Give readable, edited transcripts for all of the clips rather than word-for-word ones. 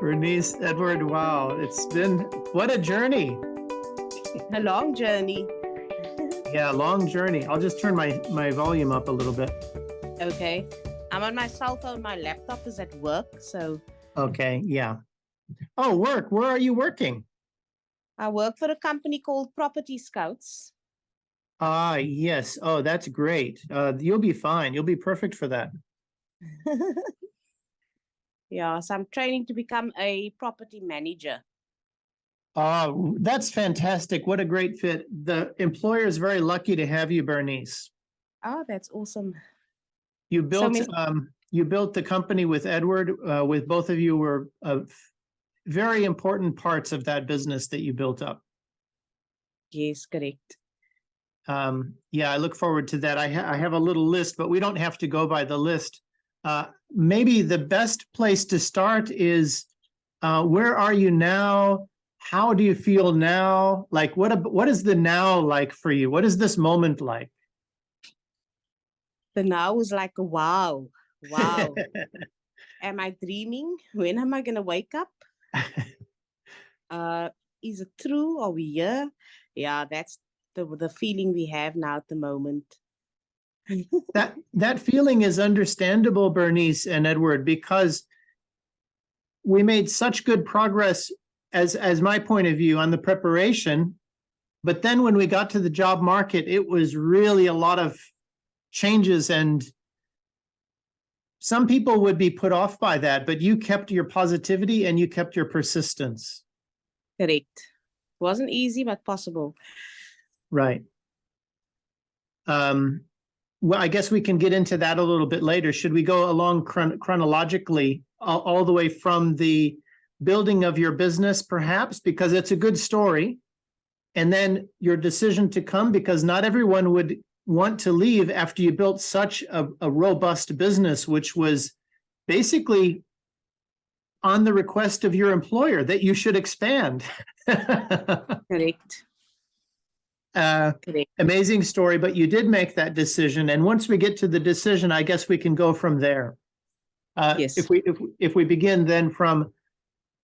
Berenice, Edward, wow, it's been what a journey. A long journey. Yeah, long journey. I'll just turn my volume up a little bit. Okay. I'm on my cell phone. My laptop is at work. So Okay, yeah. Oh, work. Where are you working? I work for a company called Property Scouts. Ah, yes. Oh, that's great. You'll be fine. You'll be perfect for that. Yeah, so I'm training to become a property manager. That's fantastic. What a great fit. The employer is very lucky to have you, Berenice. Oh, that's awesome. You built So you built the company with Edward. With both of you were very important parts of that business that you built up. yes, correct. Yeah, I look forward to that. I have a little list, but we don't have to go by the list. Maybe the best place to start is where are you now? How do you feel now? Like, what is the now like for you? What is this moment like? The now is like, wow. Am I dreaming? When am I going to wake up? Is it true? Are we here? Yeah, that's the feeling we have now at the moment. That feeling is understandable, Berenice and Edward, because we made such good progress as my point of view on the preparation, but then when we got to the job market, it was really a lot of changes, and some people would be put off by that, but you kept your positivity and you kept your persistence. Correct. Wasn't easy, but possible. Right. Well, I guess we can get into that a little bit later. Should we go along chronologically all the way from the building of your business, perhaps, because it's a good story, and then your decision to come, because not everyone would want to leave after you built such a robust business, which was basically on the request of your employer that you should expand. Correct. Correct. Amazing story, but you did make that decision. And once we get to the decision, I guess we can go from there. Yes. If we begin then from,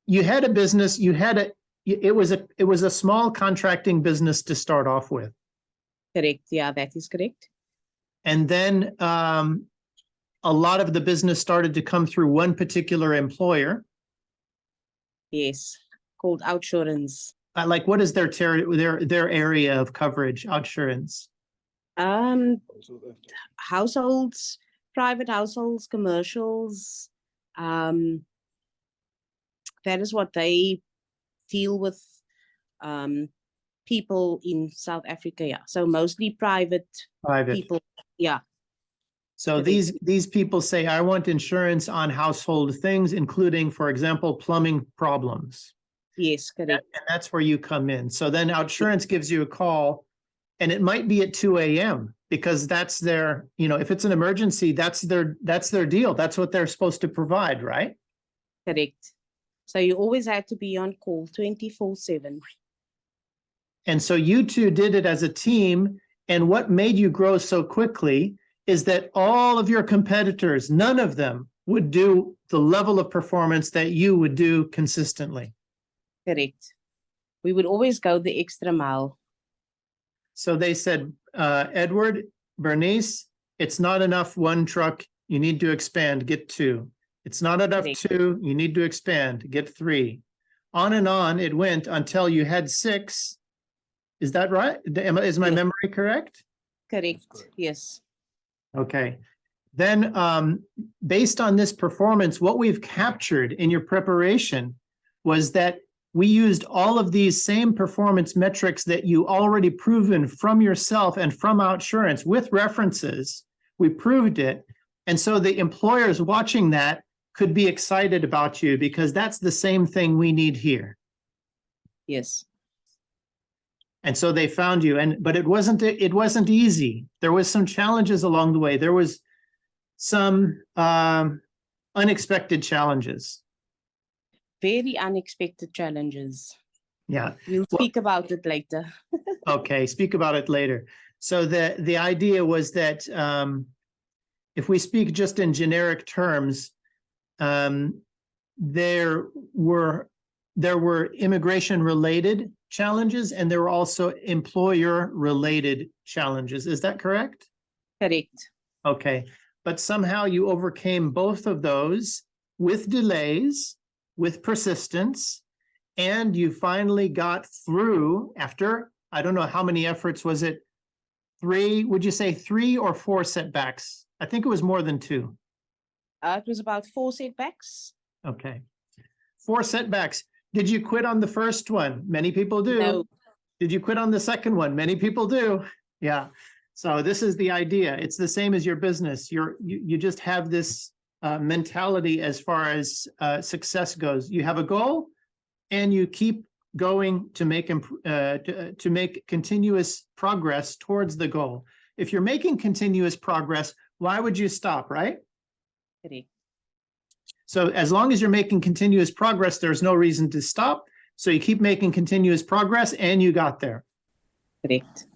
you had a business, it was a small contracting business to start off with. Correct. Yeah, that is correct. And then a lot of the business started to come through one particular employer. Yes, called Outsurance. Like, what is their area of coverage, Outsurance? Households, private households, commercials. That is what they deal with. People in South Africa, yeah. So mostly private people, yeah. So these people say, I want insurance on household things, including, for example, plumbing problems. Yes, correct. And that's where you come in. So then Outsurance gives you a call, and it might be at 2 a.m. because that's their, if it's an emergency, that's their deal. That's what they're supposed to provide, right? Correct. So you always had to be on call 24/7. And so you two did it as a team. And what made you grow so quickly is that all of your competitors, none of them would do the level of performance that you would do consistently. Correct. We would always go the extra mile. So they said, Edward, Berenice, it's not enough one truck. You need to expand, get two. It's not enough two. You need to expand, get three. On and on it went until you had six. Is that right? Is my memory correct? Correct. Yes. Okay. Then based on this performance, what we've captured in your preparation was that we used all of these same performance metrics that you already proven from yourself and from Outsurance with references. We proved it. And so the employers watching that could be excited about you because that's the same thing we need here. Yes. And so they found you, but it wasn't easy. There was some challenges along the way. There was some unexpected challenges. Very unexpected challenges. Yeah. We'll speak about it later. Okay, speak about it later. So the idea was that if we speak just in generic terms, there were immigration related challenges and there were also employer related challenges. Is that correct? Correct. Okay, but somehow you overcame both of those with delays, with persistence, and you finally got through after, I don't know how many efforts was it? Three, would you say 3 or 4 setbacks? I think it was more than 2. It was about 4 setbacks. Okay. 4 setbacks. Did you quit on the first one? Many people do. No. Did you quit on the second one? Many people do. Yeah. So this is the idea. It's the same as your business. You just have this mentality as far as success goes. You have a goal, and you keep going to make continuous progress towards the goal. If you're making continuous progress, why would you stop, right? Correct. So as long as you're making continuous progress, there's no reason to stop. So you keep making continuous progress, and you got there. Correct.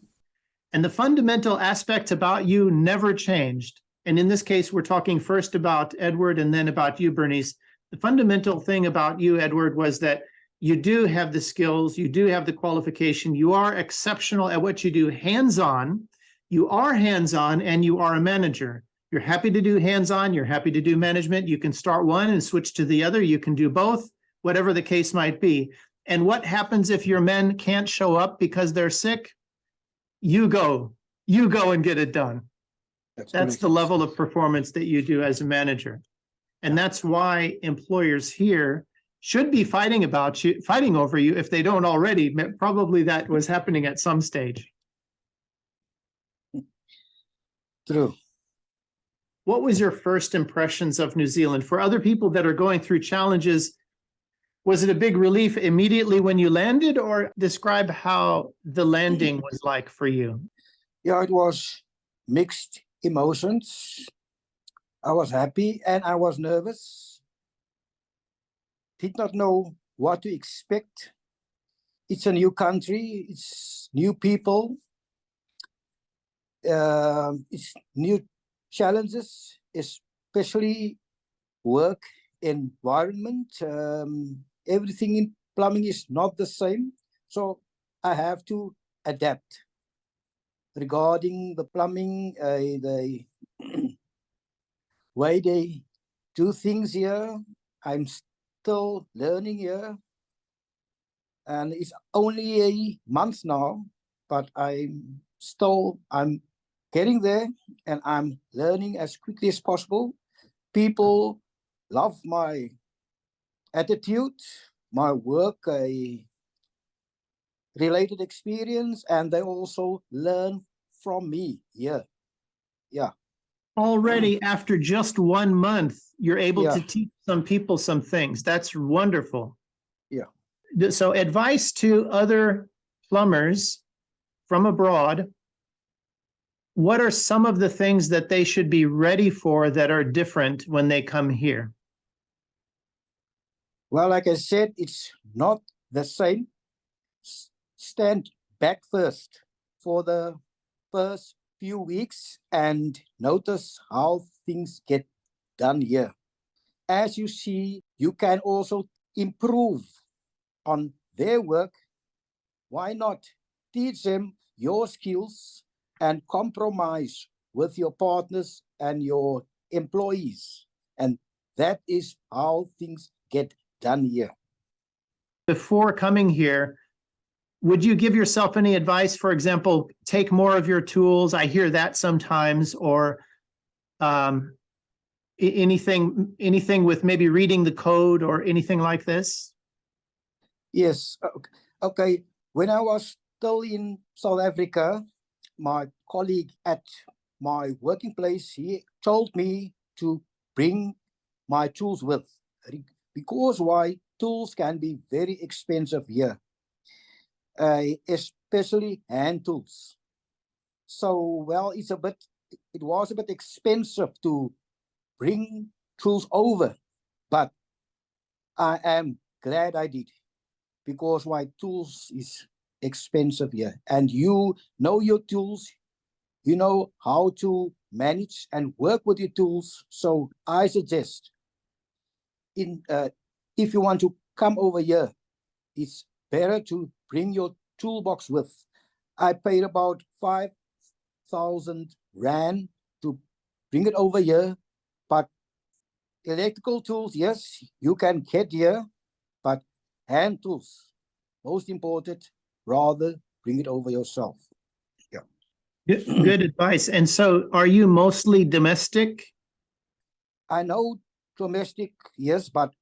And the fundamental aspects about you never changed. And in this case, we're talking first about Edward and then about you, Berenice. The fundamental thing about you, Edward, was that you do have the skills, you do have the qualification, you are exceptional at what you do hands-on, you are hands-on, and you are a manager. You're happy to do hands-on, you're happy to do management, you can start one and switch to the other, you can do both, whatever the case might be. And what happens if your men can't show up because they're sick? You go and get it done. That's the level of performance that you do as a manager. And that's why employers here should be fighting over you if they don't already. Probably that was happening at some stage. True. What was your first impressions of New Zealand? For other people that are going through challenges, was it a big relief immediately when you landed, or describe how the landing was like for you? Yeah, it was mixed emotions. I was happy and I was nervous. Did not know what to expect. It's a new country, it's new people, it's new challenges, especially work environment. Everything in plumbing is not the same, so I have to adapt. Regarding the plumbing, the way they do things here, I'm still learning here, and it's only a month now, but I'm getting there, and I'm learning as quickly as possible. People love my attitude, my work, related experience, and they also learn from me. Yeah. Already after just 1 month, you're able to Yeah. teach some people some things. That's wonderful. Yeah. So advice to other plumbers from abroad, what are some of the things that they should be ready for that are different when they come here? Well, like I said, it's not the same. Stand back first for the first few weeks and notice how things get done here. As you see, you can also improve on their work. Why not teach them your skills and compromise with your partners and your employees? And that is how things get done here. Before coming here, would you give yourself any advice? For example, take more of your tools. I hear that sometimes, or anything with maybe reading the code or anything like this? Yes. Okay. When I was still in South Africa, my colleague at my working place, he told me to bring my tools with, because why? Tools can be very expensive here, especially hand tools. So, well, it was a bit expensive to bring tools over, but I am glad I did, because why? Tools is expensive here, and you know your tools, you know how to manage and work with your tools. So I suggest if you want to come over here, it's better to bring your toolbox with. I paid about 5,000 rand to bring it over here, but electrical tools, yes, you can get here, but hand tools, most important, rather bring it over yourself. Good advice. And so are you mostly domestic? I know domestic, yes, but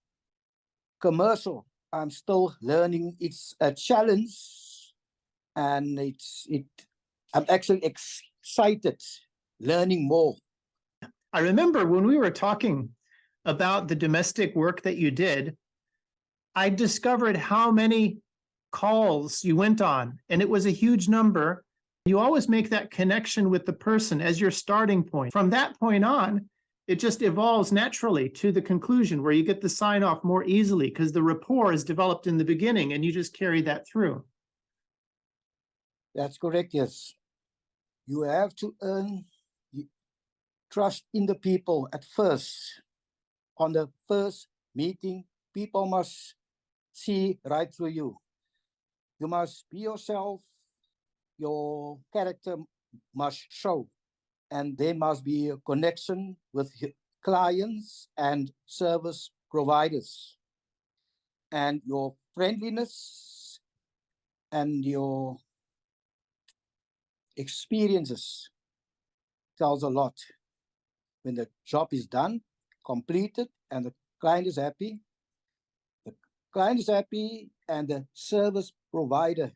commercial, I'm still learning. It's a challenge, and I'm actually excited learning more. I remember when we were talking about the domestic work that you did, I discovered how many calls you went on, and it was a huge number. You always make that connection with the person as your starting point. From that point on, it just evolves naturally to the conclusion where you get the sign off more easily because the rapport is developed in the beginning and you just carry that through. That's correct, yes. You have to earn trust in the people at first. On the first meeting, people must see right through you. You must be yourself. Your character must show, and there must be a connection with clients and service providers. And your friendliness and your experiences tells a lot. When the job is done, completed, and the client is happy, and the service provider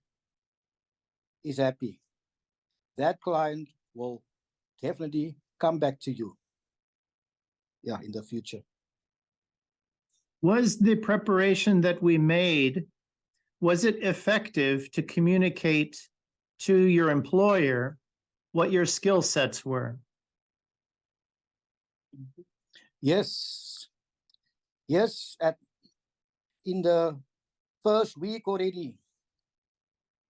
is happy, that client will definitely come back to you. Yeah, in the future. Was the preparation that we made, was it effective to communicate to your employer what your skill sets were? Yes. Yes, in the first week already,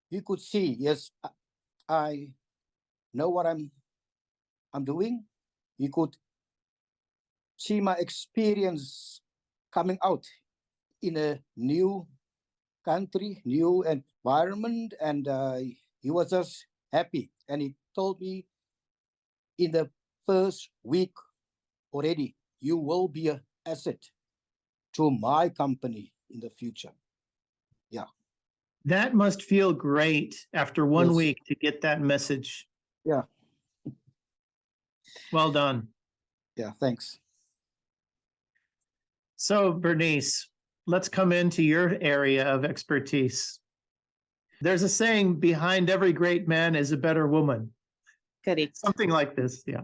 you could see, yes, I know what I'm doing. You could see my experience coming out in a new country, new environment, and he was just happy. And he told me in the first week already, you will be an asset to my company in the future. Yeah. That must feel great after 1 Yes. week to get that message. Yeah. Well done. Yeah, thanks. So Berenice, let's come into your area of expertise. There's a saying, behind every great man is a better woman. Correct. Something like this, yeah.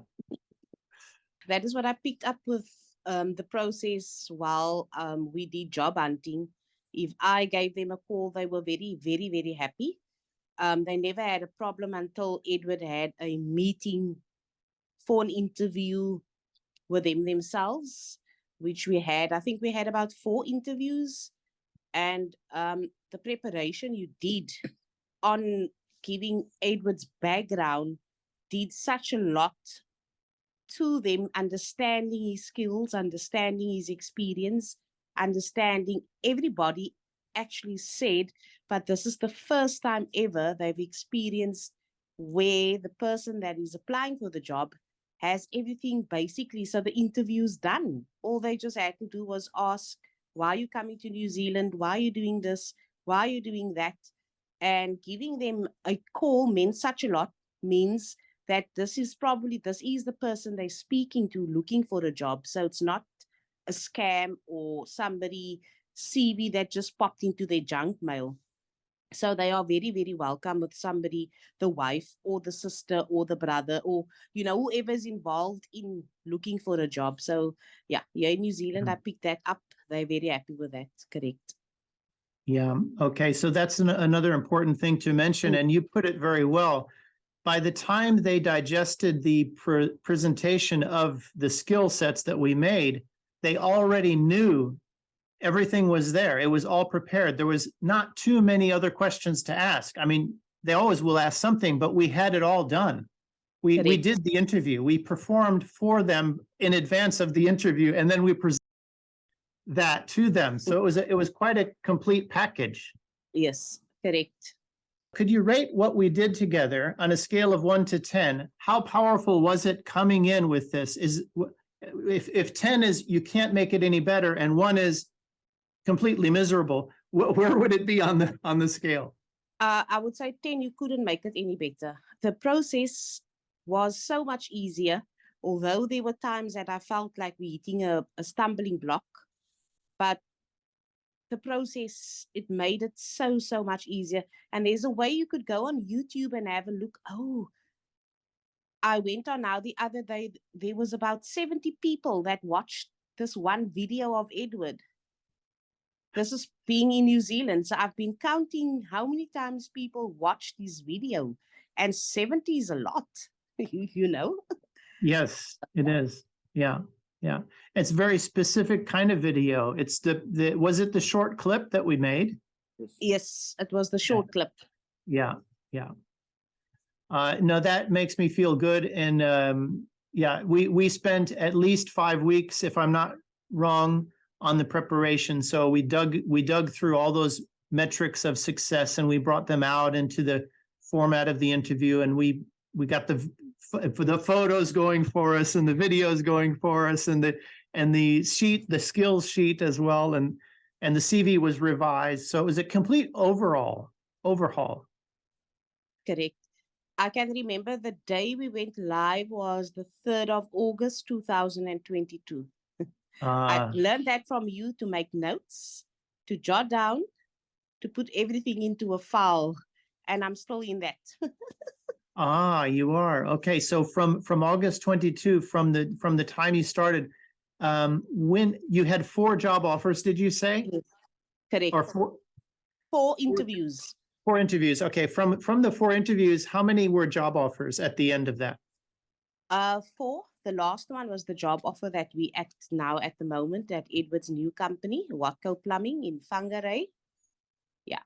That is what I picked up with the process while we did job hunting. If I gave them a call, they were very, very, very happy. They never had a problem until Edward had a meeting for an interview with them themselves, which we had. I think we had about 4 interviews, and the preparation you did on giving Edward's background did such a lot to them, understanding his skills, understanding his experience, understanding everybody actually said, but this is the first time ever they've experienced where the person that is applying for the job has everything basically. So the interview's done. All they just had to do was ask, why are you coming to New Zealand? Why are you doing this? Why are you doing that? And giving them a call meant such a lot, means that this is the person they're speaking to looking for a job. So it's not a scam or somebody CV that just popped into their junk mail. So they are very, very welcome with somebody, the wife or the sister or the brother or, whoever's involved in looking for a job. So yeah, here in New Zealand, I picked that up. They're very happy with that. Correct. Yeah, okay, so that's another important thing to mention, and you put it very well. By the time they digested the presentation of the skill sets that we made, they already knew everything was there. It was all prepared. There was not too many other questions to ask. I mean, they always will ask something, but we had it all done. We did the interview. We performed for them in advance of the interview, and then we presented. that to them. So it was quite a complete package. Yes, correct. Could you rate what we did together on a scale of 1 to 10? How powerful was it coming in with this? If 10 is you can't make it any better and 1 is completely miserable, where would it be on the scale? I would say 10, you couldn't make it any better. The process was so much easier, although there were times that I felt like we're hitting a stumbling block. But the process, it made it so much easier. And there's a way you could go on YouTube and have a look. Oh, I went on now the other day, there was about 70 people that watched this one video of Edward. This is being in New Zealand. So I've been counting how many times people watch this video, and 70 is a lot, you know? Yes, it is. Yeah. Yeah. It's a very specific kind of video. It's was it the short clip that we made? Yes, it was the short clip. Yeah. Yeah. No, that makes me feel good. And yeah, we spent at least 5 weeks, if I'm not wrong, on the preparation. So we dug through all those metrics of success and we brought them out into the format of the interview, and we got the photos going for us and the videos going for us and the sheet, the skills sheet as well, and the CV was revised. So it was a complete overhaul. Correct. I can remember the day we went live was the 3rd of August, 2022. I learned that from you, to make notes, to jot down, to put everything into a file, and I'm still in that. You are. Okay. So from August 22, from the time you started, when you had 4 job offers, did you say? Yes, correct. Or 4 interviews. 4 interviews. Okay. From the 4 interviews, how many were job offers at the end of that? 4. The last one was the job offer that we act now at the moment at Edward's new company, Whangerei Plumbing in Whangerei. Yeah.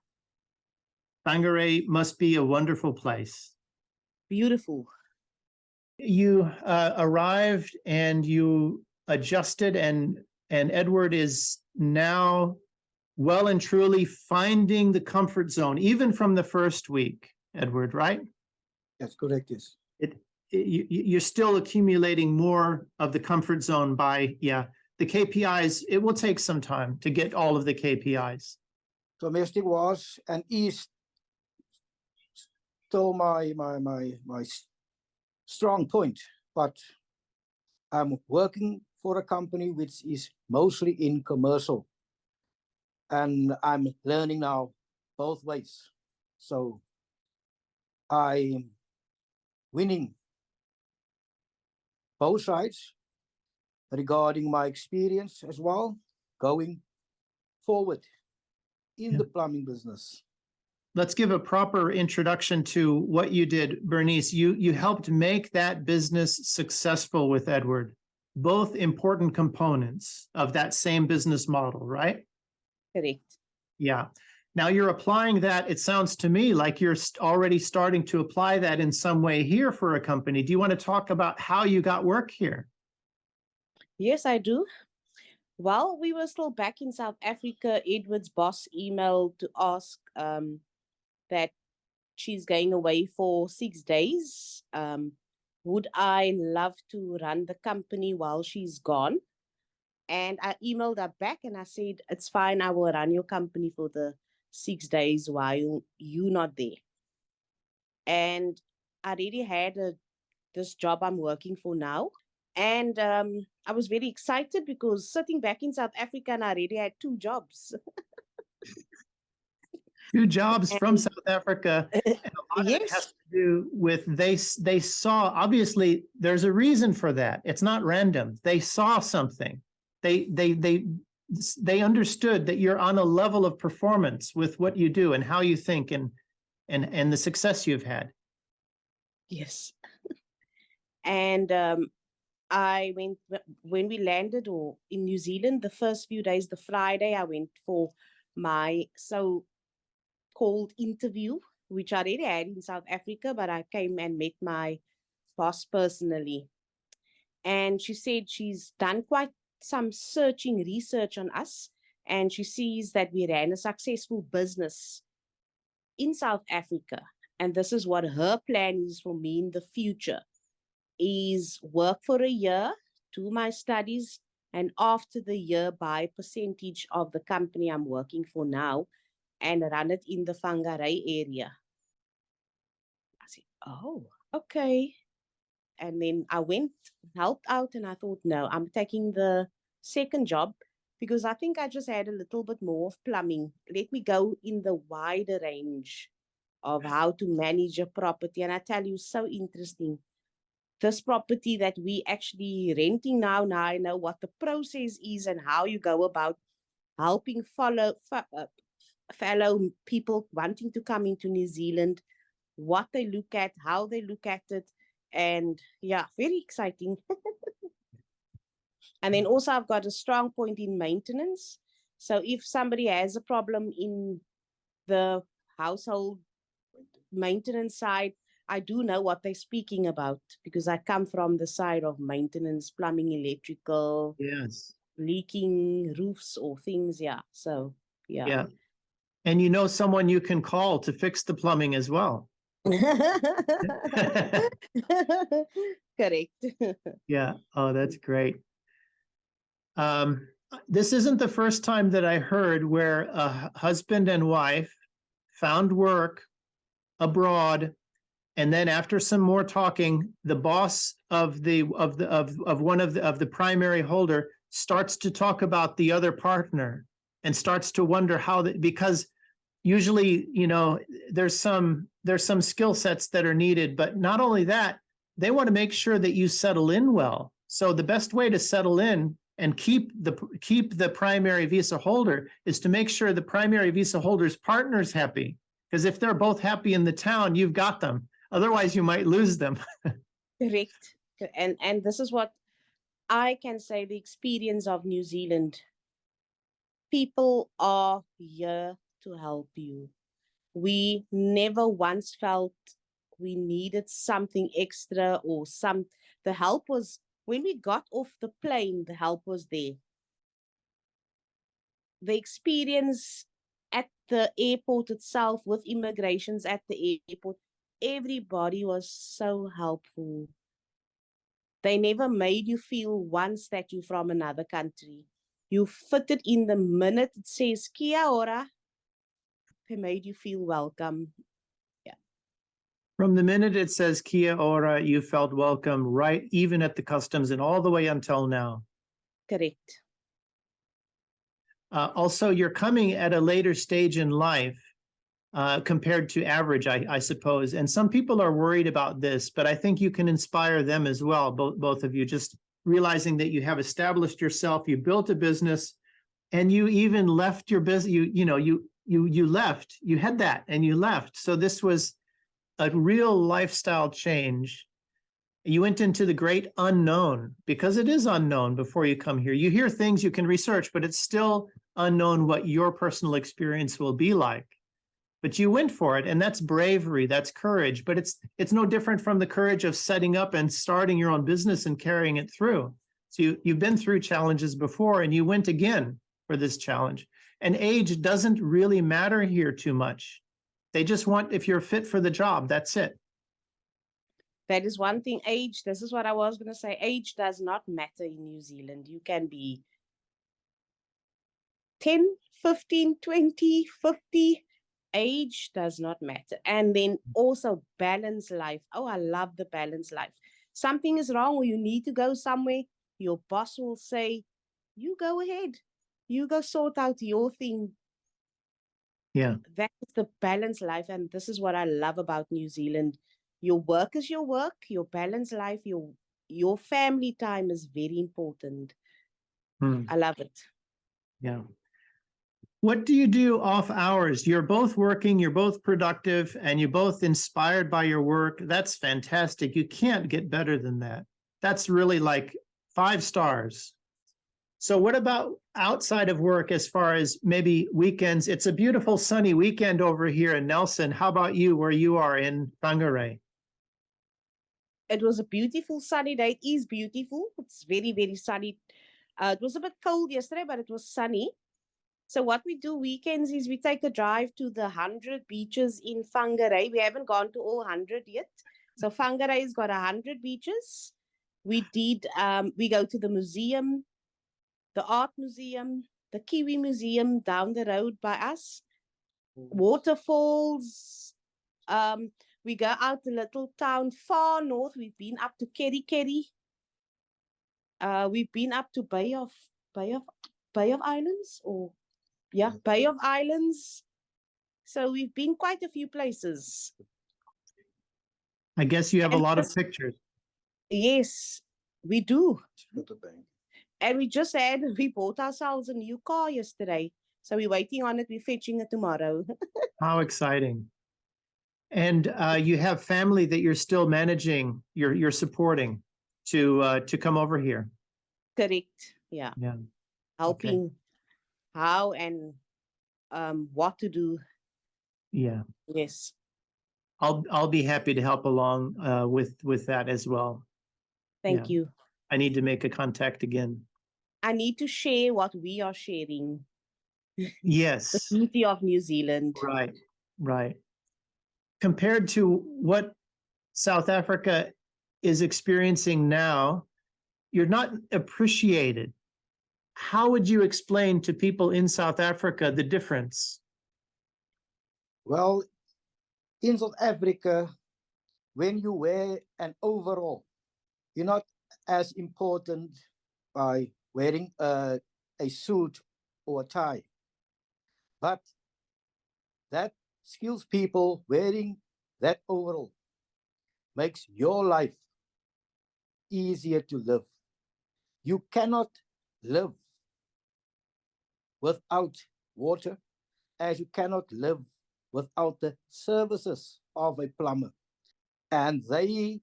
Whangerei must be a wonderful place. Beautiful. You arrived and you adjusted, and Edward is now well and truly finding the comfort zone, even from the first week, Edward, right? That's correct, yes. You're still accumulating more of the comfort zone by, the KPIs. It will take some time to get all of the KPIs. Domestic was and is still my strong point, but I'm working for a company which is mostly in commercial, and I'm learning now both ways. So I'm winning both sides regarding my experience as well, going forward in the plumbing business. Let's give a proper introduction to what you did, Berenice. You helped make that business successful with Edward, both important components of that same business model, right? Correct. Yeah. Now you're applying that. It sounds to me like you're already starting to apply that in some way here for a company. Do you want to talk about how you got work here? Yes, I do. While we were still back in South Africa, Edward's boss emailed to ask that she's going away for 6 days. Would I love to run the company while she's gone? And I emailed her back and I said, it's fine, I will run your company for the 6 days while you're not there. And I already had this job I'm working for now. And I was very excited because sitting back in South Africa, and I already had 2 jobs. 2 jobs from South Africa. And a lot of it has to do with they saw, obviously there's a reason for that. It's not random. They saw something. They understood that you're on a level of performance with what you do and how you think and the success you've had. Yes. And I went, when we landed or in New Zealand, the first few days, the Friday, I went for my so-called interview, which I already had in South Africa, but I came and met my boss personally. And she said she's done quite some searching research on us, and she sees that we ran a successful business in South Africa. And this is what her plan is for me in the future, is work for a year, do my studies, and after the year buy percentage of the company I'm working for now and run it in the Whangerei area. I said, oh, okay. And then I went, helped out, and I thought, no, I'm taking the second job because I think I just had a little bit more of plumbing. Let me go in the wider range of how to manage a property. And I tell you, so interesting. This property that we actually renting now I know what the process is and how you go about helping fellow people wanting to come into New Zealand, what they look at, how they look at it. And yeah, very exciting. And then also I've got a strong point in maintenance. So if somebody has a problem in the household maintenance side, I do know what they're speaking about because I come from the side of maintenance, plumbing, electrical, Yes. leaking roofs or things. Yeah. So, yeah. Yeah. And you know someone you can call to fix the plumbing as well. Correct. Yeah. Oh, that's great. This isn't the first time that I heard where a husband and wife found work abroad, and then after some more talking, the boss of one of the primary holder starts to talk about the other partner and starts to wonder how that, because usually, you know, there's some skill sets that are needed, but not only that, they want to make sure that you settle in well. So the best way to settle in and keep the primary visa holder is to make sure the primary visa holder's partner's happy. Because if they're both happy in the town, you've got them. Otherwise, you might lose them. Correct. And this is what I can say, the experience of New Zealand. People are here to help you. We never once felt we needed something extra or the help was, when we got off the plane, the help was there. The experience at the airport itself with immigrations at the airport, everybody was so helpful. They never made you feel once that you're from another country. You fitted in the minute it says Kia ora. They made you feel welcome. Yeah. From the minute it says Kia ora, you felt welcome, right? Even at the customs and all the way until now. Correct. Also, you're coming at a later stage in life compared to average, I suppose. And some people are worried about this, but I think you can inspire them as well, both of you, just realizing that you have established yourself, you built a business, and you even left your business. You left, you had that and you left. So this was a real lifestyle change. You went into the great unknown, because it is unknown before you come here. You hear things you can research, but it's still unknown what your personal experience will be like. But you went for it, and that's bravery, that's courage, but it's no different from the courage of setting up and starting your own business and carrying it through. So you've been through challenges before, and you went again for this challenge. And age doesn't really matter here too much. They just want, if you're fit for the job, that's it. That is one thing. Age, this is what I was going to say. Age does not matter in New Zealand. You can be 10, 15, 20, 50. Age does not matter. And then also balance life. Oh, I love the balance life. Something is wrong or you need to go somewhere. Your boss will say, you go ahead. You go sort out your thing. Yeah. That is the balanced life. And this is what I love about New Zealand. Your work is your work, your balanced life, your family time is very important. I love it. Yeah. What do you do off hours? You're both working, you're both productive, and you're both inspired by your work. That's fantastic. You can't get better than that. That's really like 5 stars. So what about outside of work as far as maybe weekends? It's a beautiful sunny weekend over here in Nelson. How about you, where you are in Whangerei? It was a beautiful sunny day. It is beautiful. It's very, very sunny. It was a bit cold yesterday, but it was sunny. So what we do weekends is we take a drive to the 100 beaches in Whangerei. We haven't gone to all 100 yet. So Whangerei's got 100 beaches. We go to the museum, the art museum, the Kiwi Museum down the road by us, waterfalls. We go out the little town far north. We've been up to Kerry. We've been up to Bay of Islands, or yeah, Bay of Islands. So we've been quite a few places. I guess you have a And lot of just- pictures. Yes, we do. And we bought ourselves a new car yesterday. So we're waiting on it. We're fetching it tomorrow. How exciting. And you have family that you're still managing, you're supporting to come over here. Correct. Yeah. Yeah. Helping how and what to do. Yeah. Yes. I'll be happy to help along with that as well. Thank you. I need to make a contact again. I need to share what we are sharing. The Yes. beauty of New Zealand. Right. Right. Compared to what South Africa is experiencing now, you're not appreciated. How would you explain to people in South Africa the difference? Well, in South Africa, when you wear an overall, you're not as important by wearing a suit or a tie. But that skills people wearing that overall makes your life easier to live. You cannot live without water, as you cannot live without the services of a plumber. And they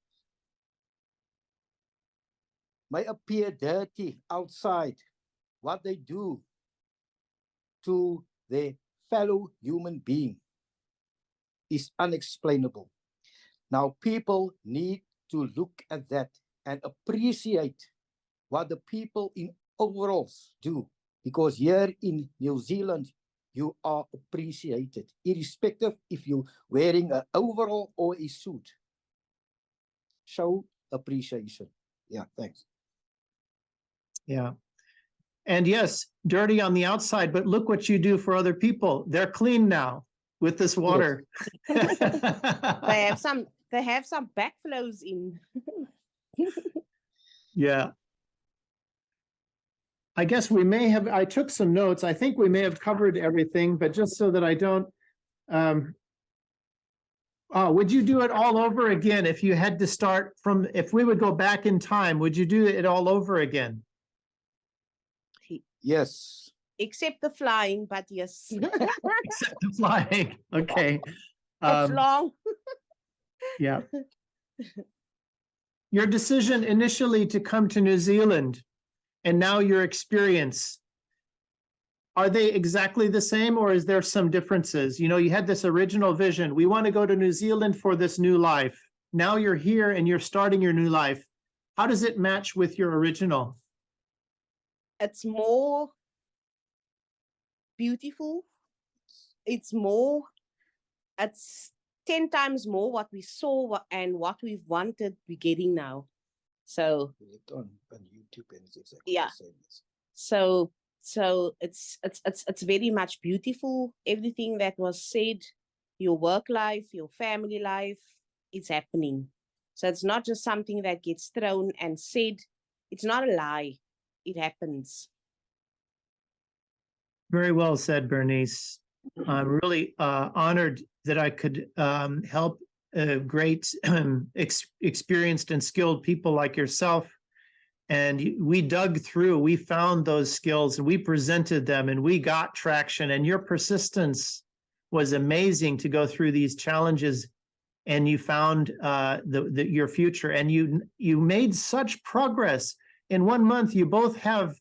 may appear dirty outside. What they do to their fellow human being is unexplainable. Now, people need to look at that and appreciate what the people in overalls do, because here in New Zealand, you are appreciated, irrespective if you're wearing an overall or a suit. Show appreciation. Yeah, thanks. Yeah. And yes, dirty on the outside, but look what you do for other people. They're clean now with this water. They have some backflows in. Yeah. I guess I took some notes. I think we may have covered everything, but just so that I don't, would you do it all over again if you had to start from, if we would go back in time, would you do it all over again? Yes. Except the flying, but yes. Except the flying. Okay. It's long. Yeah. Your decision initially to come to New Zealand and now your experience, are they exactly the same, or is there some differences? You know, you had this original vision. We want to go to New Zealand for this new life. Now you're here and you're starting your new life. How does it match with your original? It's more beautiful. It's 10 times more what we saw and what we've wanted we're getting now. So On YouTube and it's exactly Yeah. the same. so it's very much beautiful. Everything that was said, your work life, your family life, it's happening. So it's not just something that gets thrown and said. It's not a lie. It happens. Very well said, Berenice. I'm really honored that I could help great experienced and skilled people like yourself. And we dug through, we found those skills and we presented them and we got traction, and your persistence was amazing to go through these challenges, and you found your future, and you made such progress. In 1 month, you both have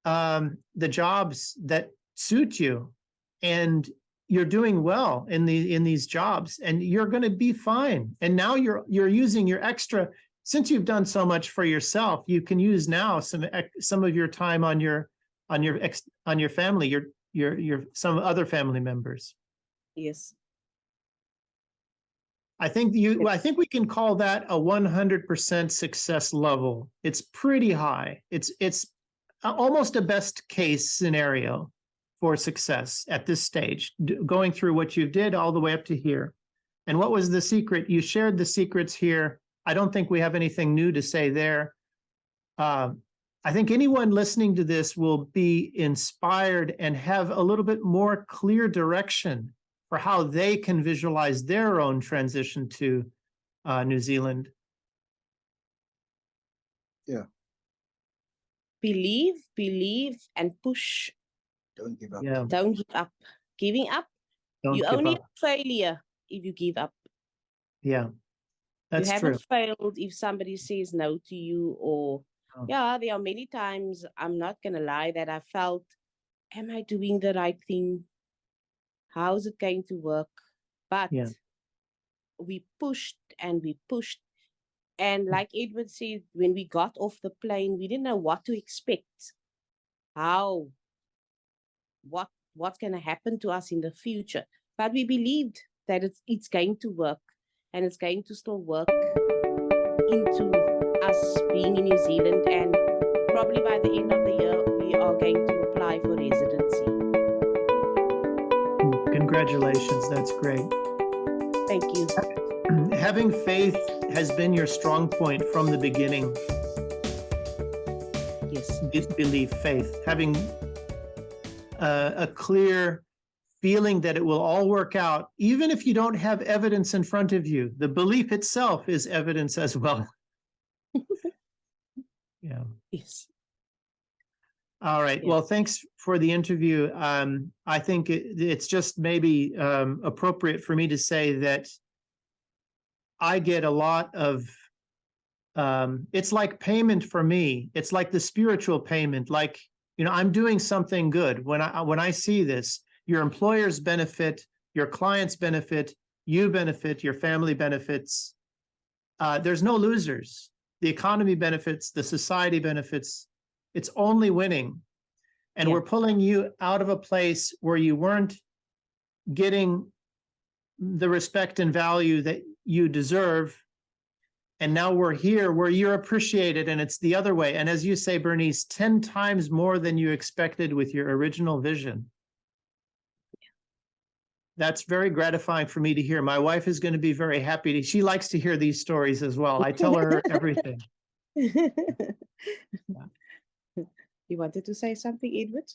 the jobs that suit you, and you're doing well in these jobs, and you're going to be fine. And now you're using your extra since you've done so much for yourself, you can use now some of your time on your family, your some other family members. Yes. I think we can call that a 100% success level. It's pretty high. It's almost a best case scenario for success at this stage, going through what you did all the way up to here. And what was the secret? You shared the secrets here. I don't think we have anything new to say there. I think anyone listening to this will be inspired and have a little bit more clear direction for how they can visualize their own transition to New Zealand. Yeah. Believe, and push. Don't give up. Yeah. Don't give up. Giving up, Don't you give only up. failure if you give up. Yeah. That's you true. haven't failed if somebody says no to you, or Oh. yeah, there are many times, I'm not gonna lie, that I felt, am I doing the right thing? How is it going to work? But Yeah. we pushed and we pushed. And like Edward said, when we got off the plane, we didn't know what to expect. What's going to happen to us in the future. But we believed that it's going to work, and it's going to still work into us being in New Zealand. And probably by the end of the year, we are going to apply for residency. Congratulations. That's great. Thank you. Having faith has been your strong point from the beginning. Yes. Belief, faith, having a clear feeling that it will all work out, even if you don't have evidence in front of you. The belief itself is evidence as well. Yeah. Yes. All right. Yeah. Well, thanks for the interview. I think it's just maybe appropriate for me to say that I get a lot of, it's like payment for me. It's like the spiritual payment. Like, I'm doing something good. When I see this, your employers benefit, your clients benefit, you benefit, your family benefits. There's no losers. The economy benefits, the society benefits. It's only winning. And Yeah. we're pulling you out of a place where you weren't getting the respect and value that you deserve. And now we're here where you're appreciated, and it's the other way. And as you say, Berenice, 10 times more than you expected with your original vision. That's very gratifying for me to hear. My wife is going to be very happy. She likes to hear these stories as well. I tell her everything. You wanted to say something, Edward?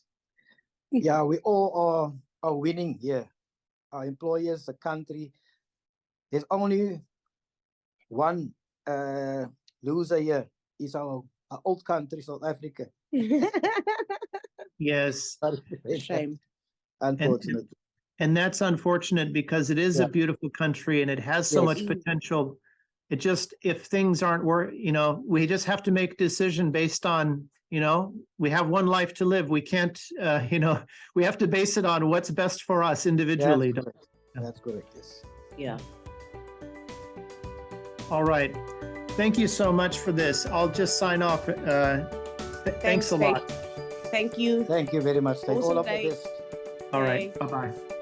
Yeah, we all are winning here. Our employers, the country. There's only one loser here. Is our old country, South Africa. Yes. Shame. Unfortunately. And that's unfortunate because it is a beautiful country and it has so Yes. much potential. It just, if things aren't we just have to make a decision based on, we have one life to live. We can't, we have to base it on what's best for us individually. That's correct. That's correct, yes. Yeah. All right. Thank you so much for this. I'll just sign off. Thanks a lot. Thank you. Thank you very much. Thank Awesome all of day. the best. All right. Bye. Bye-bye.